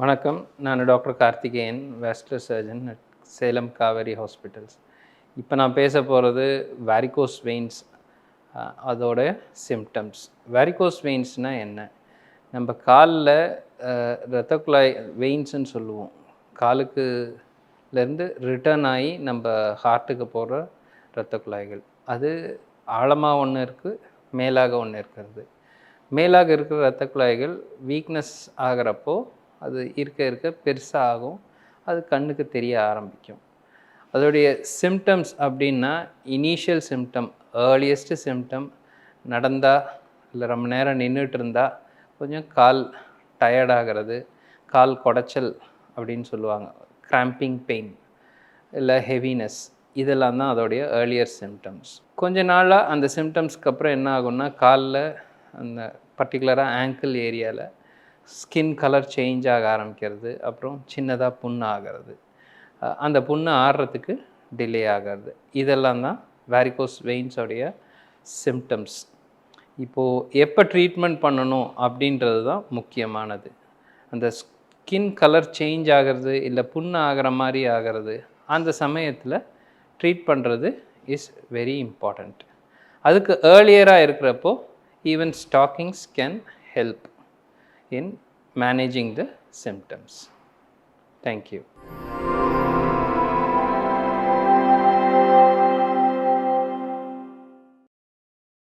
வணக்கம். நான் doctor Karthikeyan, vascular surgeon at Salem Kaveri hospitals. இப்போ நான் பேச போகிறது வாரிகோஸ் வெயின்ஸ், அதோட சிம்டம்ஸ். வாரிகோஸ் வெயின்ஸ்னால் என்ன? நம்ம காலில் இரத்த குழாய் வெயின்ஸ்ன்னு சொல்லுவோம். காலுக்குலேருந்து ரிட்டர்ன் ஆகி நம்ம ஹார்ட்டுக்கு போகிற இரத்த குழாய்கள். அது ஆழமாக ஒன்று இருக்குது, மேலாக ஒன்று இருக்கிறது. மேலாக இருக்கிற இரத்த குழாய்கள் வீக்னஸ் ஆகிறப்போ அது இருக்க பெருசாக ஆகும். அது கண்ணுக்கு தெரிய ஆரம்பிக்கும். அதோடைய சிம்டம்ஸ் அப்படின்னா, இனிஷியல் சிம்டம், ஏர்லியஸ்ட்டு சிம்டம் நடந்தால் இல்லை ரொம்ப நேரம் நின்றுட்டு இருந்தால் கொஞ்சம் கால் டயர்டாகிறது, கால் குடைச்சல் அப்படின்னு சொல்லுவாங்க, கிராம்பிங் பெயின் இல்லை ஹெவினஸ், இதெல்லாம் தான் அதோடைய ஏர்லியர் சிம்டம்ஸ். கொஞ்ச நாளாக அந்த சிம்டம்ஸ்க்கு அப்புறம் என்ன ஆகும்னா, காலில் அந்த பர்டிகுலராக ஆங்கிள் ஏரியாவில் ஸ்கின் கலர் சேஞ்ச் ஆக ஆரம்பிக்கிறது, அப்புறம் சின்னதாக புண்ணு ஆகிறது, அந்த புண்ணு ஆறுறதுக்கு டிலே ஆகிறது. இதெல்லாம் தான் வாரிகோஸ் வெயின்ஸோடைய சிம்டம்ஸ். இப்போது எப்போ ட்ரீட்மெண்ட் பண்ணணும் அப்படின்றது தான் முக்கியமானது. அந்த ஸ்கின் கலர் சேஞ்ச் ஆகிறது இல்லை புண்ணு ஆகிற மாதிரி ஆகிறது, அந்த சமயத்தில் ட்ரீட் பண்ணுறது இஸ் வெரி இம்பார்ட்டண்ட். அதுக்கு ஏர்லியராக இருக்கிறப்போ even stockings can help in managing the symptoms. Thank you.